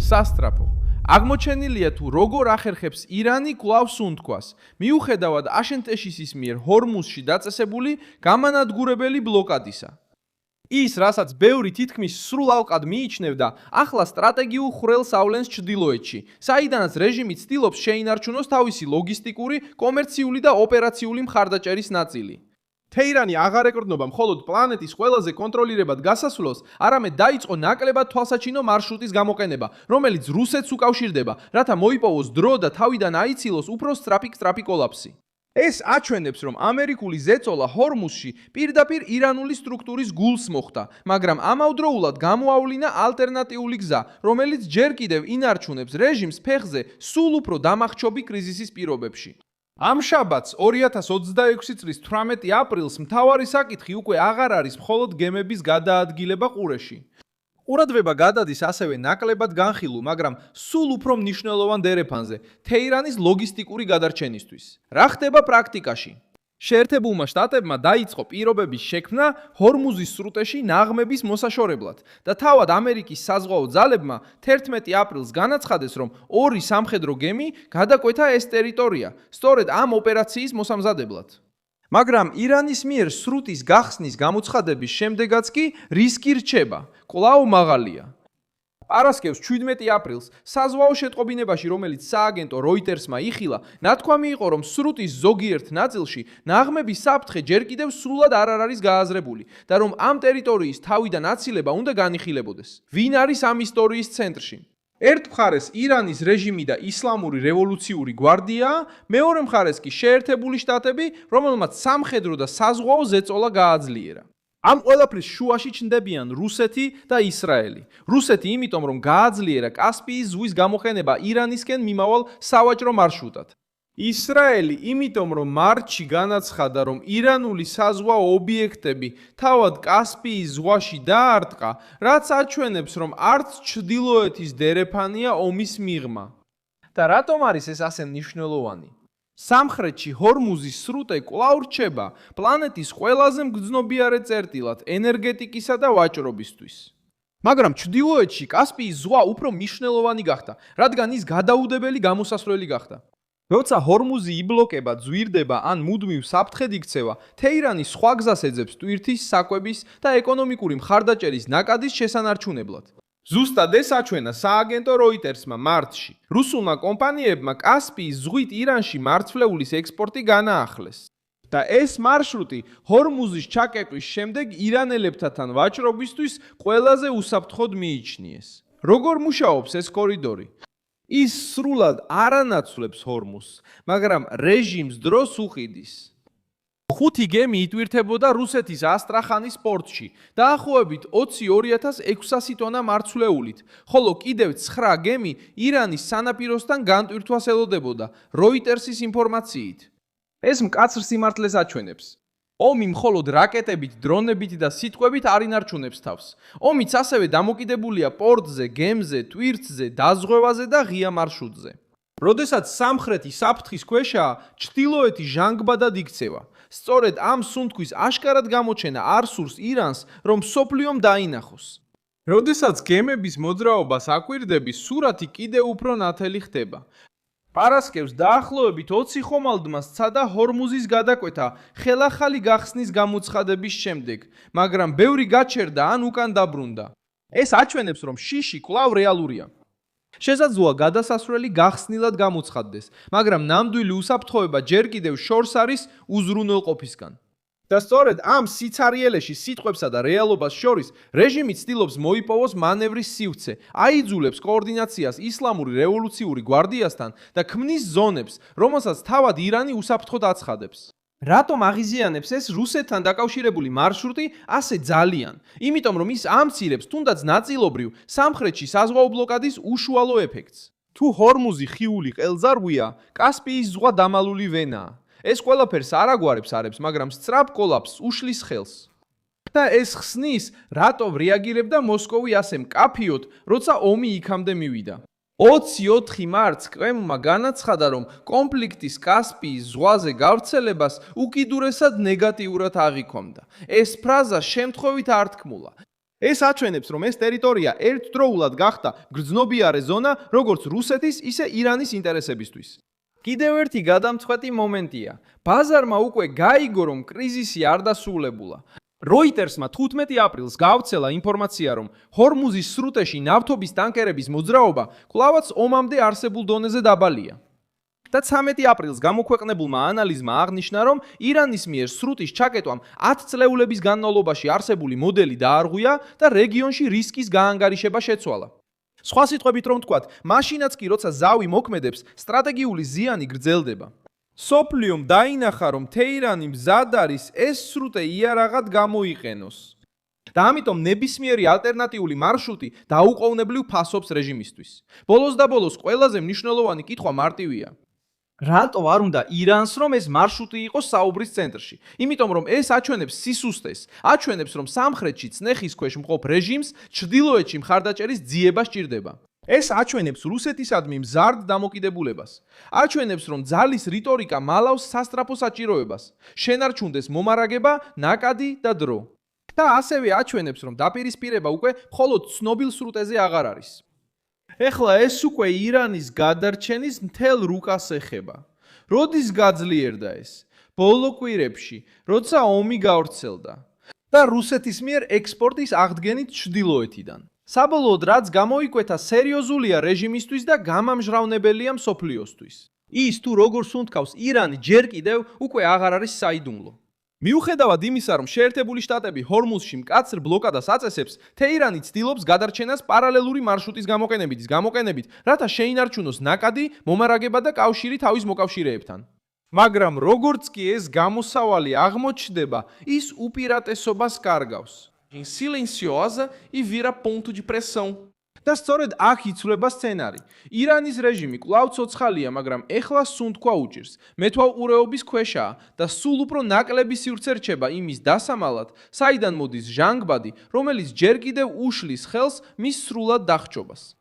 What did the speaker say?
სასტრაფო. აღმოჩენილია თუ როგორ ახერხებს ირანი კვლავ სუნთქვას, მიუხედავად აშენტეშისის მიერ ჰორმუზში დაწესებული გამანადგურებელი ბლოკადისა. ის, რასაც ბევრი თითქმის სრულ ალყად მიიჩნევდა, ახლა სტრატეგიულ ხვრელს ავლენს ჩრდილოეთში, საიდანაც რეჟიმი ცდილობს შეინარჩუნოს თავისი ლოგისტიკური, კომერციული და ოპერაციული მხარდაჭერის ნაწილი. თეირანი აღარ ეკრდნობა მხოლოდ პლანეტის ყველაზე კონტროლირებად გასასვლელს, არამედ დაიწყო ნაკლებად თვალსაჩინო მარშრუტის გამოყენება, რომელიც რუსეთს უკავშირდება, რათა მოიპოვოს დრო და თავიდან აიცილოს უფრო სწრაფი კოლაფსი. ეს აჩვენებს, რომ ამერიკული ზეწოლა ჰორმუზში პირდაპირ ირანული სტრუქტურის გულს მოხვდა, მაგრამ ამავდროულად გამოავლინა ალტერნატიული გზა, რომელიც ჯერ კიდევ ინარჩუნებს რეჟიმს ფეხზე სულ უფრო დამახჩობი კრიზისის პირობებში. ამ შაბათს 2026 წლის 18 აპრილს მთავარი საკითხი უკვე აღარ არის მხოლოდ გემების გადაადგილება ყურეში. ყურადღება გადადის ასევე ნაკლებად განხილულ, მაგრამ სულ უფრო მნიშვნელოვან დერეფანზე, თეირანის ლოგისტიკური გადარჩენისთვის. რა ხდება პრაქტიკაში? შეერთებულმა შტატებმა დაიწყო პირობების შექმნა ჰორმუზის სრუტეში ნაღმების მოსაშორებლად და თავად ამერიკის საზღვაო ძალებმა 11 აპრილს განაცხადეს, რომ 2 სამხედრო გემი გადაკვეთა ეს ტერიტორია, სწორედ ამ ოპერაციის მოსამზადებლად. მაგრამ ირანის მიერ სრუტის გახსნის გამოცხადების შემდეგაც კი რისკი რჩება, კვლავ მაღალია. პარასკევს 17 აპრილს საზღვაო შეტყობინებაში, რომელიც სააგენტო როიტერსმა იხილა, ნათქვამი იყო, რომ სრუტის ზოგიერთ ნაწილში ნაღმების საფრთხე ჯერ კიდევ სრულად არ არის გააზრებული და რომ ამ ტერიტორიის თავიდან აცილება უნდა განიხილებოდეს. ვინ არის ამ ისტორიის ცენტრში? ერთ მხარეს ირანის რეჟიმი და ისლამური რევოლუციური გვარდიაა, მეორე მხარეს კი შეერთებული შტატები, რომელმაც სამხედრო და საზღვაო ზეწოლა გააძლიერა. ამ ყველაფრის შუაში ჩნდებიან რუსეთი და ისრაელი. რუსეთი იმიტომ, რომ გააძლიერა კასპიის ზღვის გამოყენება ირანისკენ მიმავალ სავაჭრო მარშრუტად. ისრაელი იმიტომ, რომ მარტში განაცხადა, რომ ირანული საზღვაო ობიექტები თავად კასპიის ზღვაში დაარტყა, რაც აჩვენებს, რომ არც ჩრდილოეთის დერეფანია ომის მიღმა. და რატომ არის ეს ასე მნიშვნელოვანი? სამხრეთში ჰორმუზის სრუტე კვლავ რჩება პლანეტის ყველაზე მგრძნობიარე წერტილად ენერგეტიკისა და ვაჭრობისთვის. მაგრამ ჩრდილოეთში კასპიის ზღვა უფრო მნიშვნელოვანი გახდა, რადგან ის გადაუდებელი გამოსასვლელი გახდა. როცა ჰორმუზი იბლოკება, ძვირდება ან მუდმივ საფრთხედ იქცევა, თეირანი სხვა გზას ეძებს ტვირთის, საკვების და ეკონომიკური მხარდაჭერის ნაკადის შესანარჩუნებლად. ზუსტად ეს აჩვენა სააგენტო როიტერსმა მარტში. რუსულმა კომპანიებმა კასპიის ზღვით ირანში მარცვლეულის ექსპორტი განაახლეს. და ეს მარშრუტი ჰორმუზის ჩაკეტვის შემდეგ ირანელებთან ვაჭრობისთვის ყველაზე უსაფრთხოდ მიიჩნიეს. როგორ მუშაობს ეს კორიდორი? ის სრულად არ ანაცვლებს ჰორმუზს, მაგრამ რეჟიმს დროს უყიდის. 5 გემი იტვირთებოდა რუსეთის ასტრახანის პორტში, დაახლოებით 22,600 ტონა მარცვლეულით, ხოლო კიდევ 9 გემი ირანის სანაპიროსთან განტვირთვას ელოდებოდა, როიტერსის ინფორმაციით. ეს მკაცრ სიმართლეს აჩვენებს. ომი მხოლოდ რაკეტებით, დრონებით და სიტყვებით არ ინარჩუნებს თავს. ომიც ასევე დამოკიდებულია პორტზე, გემზე, ტვირთზე, დაზღვევაზე და ღია მარშრუტზე. როდესაც სამხრეთი საფრთხის ქვეშაა, ჩრდილოეთი ჟანგბადად იქცევა. სწორედ ამ სუნთქვის აშკარად გამოჩენა არ სურს ირანს, რომ სოფლიომ დაინახოს. როდესაც გემების მოძრაობას აკვირდები, სურათი კიდევ უფრო ნათელი ხდება. პარასკევს დაახლოებით 20 ხომალდმა სცადა ჰორმუზის გადაკვეთა ხელახალი გახსნის გამოცხადების შემდეგ, მაგრამ ბევრი გაჩერდა ან უკან დაბრუნდა. ეს აჩვენებს, რომ შიში კვლავ რეალურია. შესაძლოა გადასასვლელი გახსნილად გამოცხადდეს, მაგრამ ნამდვილი უსაფრთხოება ჯერ კიდევ შორს არის უზრუნველყოფისგან. და სწორედ ამ სიცარიელეში სიტყვებსა და რეალობას შორის რეჟიმი ცდილობს მოიპოვოს მანევრის სივრცე, აიძულებს კოორდინაციას ისლამური რევოლუციური გვარდიასთან და ქმნის ზონებს, რომელსაც თავად ირანი უსაფრთხოდ აცხადებს. რატომ აღიზიანებს ეს რუსეთთან დაკავშირებული მარშრუტი ასე ძალიან? იმიტომ, რომ ის ამცირებს თუნდაც ნაწილობრივ სამხრეთში საზღვაო ბლოკადის უშუალო ეფექტს. თუ ჰორმუზი ხიული ყელზარღვია, კასპიის ზღვა დამალული ვენაა. ეს ყველაფერს არ აგვარებს, მაგრამ სწრაფ კოლაფსს უშლის ხელს. და ეს ხსნის, რატომ რეაგირებდა მოსკოვი ასე მკაფიოდ, როცა ომი იქამდე მივიდა. 24 მარტს კრემლმა განაცხადა, რომ კონფლიქტის კასპიის ზღვაზე გავრცელებას უკიდურესად ნეგატიურად აღიქვამდა. ეს ფრაზა შემთხვევით არ თქმულა. ეს აჩვენებს, რომ ეს ტერიტორია ერთდროულად გახდა გრძნობიარე ზონა როგორც რუსეთის, ისე ირანის ინტერესებისთვის. კიდევ ერთი გადამწყვეტი მომენტია. ბაზარმა უკვე გაიგო, რომ კრიზისი არ დასრულებულა. Reuters-მა 15 აპრილს გავრცელა ინფორმაცია, რომ ჰორმუზის სრუტეში ნავთობის ტანკერების მოძრაობა კვლავაც ომამდე არსებულ დონეზე დაბალია. და 13 აპრილს გამოქვეყნებულმა ანალიზმა აღნიშნა, რომ ირანის მიერ სრუტის ჩაკეტვამ 10 წლეულების განმავლობაში არსებული მოდელი დაარღვია და რეგიონში რისკის გაანგარიშება შეცვალა. სხვა სიტყვებით რომ ვთქვათ, მაშინაც კი როცა ზავი მოქმედებს, სტრატეგიული ზიანი გრძელდება. სოფლიომ დაინახა, რომ თეირანი მზად არის ეს სრუტე იარაღად გამოიყენოს. და ამიტომ ნებისმიერი ალტერნატიული მარშრუტი დაუყოვნებლივ ფასობს რეჟიმისთვის. ბოლოს და ბოლოს ყველაზე მნიშვნელოვანი კითხვა მარტივია. რატო არ უნდა ირანს, რომ ეს მარშრუტი იყოს საუბრის ცენტრში? იმიტომ რომ ეს აჩვენებს სისუსტეს, აჩვენებს, რომ სამხრეთში წნეხის ქვეშ მყოფ რეჟიმს ჩრდილოეთში მხარდაჭერის ძიება სჭირდება. ეს აჩვენებს რუსეთისადმი მზარდ დამოკიდებულებას. აჩვენებს, რომ ძალის რიტორიკა მალავს სასტრაფო საჭიროებას. შენარჩუნდეს მომარაგება, ნაკადი და დრო. და ასევე აჩვენებს, რომ დაპირისპირება უკვე მხოლოდ ცნობილ სრუტეზე აღარ არის. ეხლა ეს უკვე ირანის გადარჩენის მთელ რუკას ეხება. როდის გაძლიერდა ეს? ბოლო კვირებში, როცა ომი გავრცელდა და რუსეთის მიერ ექსპორტის აღდგენით ჩრდილოეთიდან. საბოლოოდ რაც გამოიკვეთა სერიოზულია რეჟიმისთვის და გამამჟღავნებელია მსოფლიოსთვის. ის თუ როგორ სუნთქავს ირანი ჯერ კიდევ უკვე აღარ არის საიდუმლო. მიუხედავად იმისა, რომ შეერთებული შტატები ჰორმუზში მკაცრ ბლოკადას აწესებს, თეირანი ცდილობს გადარჩენას პარალელური მარშრუტის გამოყენებით, რათა შეინარჩუნოს ნაკადი, მომარაგება და კავშირი თავის მოკავშირეებთან. მაგრამ როგორც კი ეს გამოსავალი აღმოჩნდება, ის უპირატესობას კარგავს. Silenciosa e vira ponto de pressão. და სწორედ აქ იცვლება სცენარი. ირანის რეჟიმი კვლავ ცოცხალია, მაგრამ ეხლა სუნთქვა უჭირს. მეთვალყურეობის ქვეშაა და სულ უფრო ნაკლები სივრცე რჩება იმის დასამალად, საიდან მოდის ჟანგბადი, რომელიც ჯერ კიდევ უშლის ხელს მის სრულად დახრჩობას.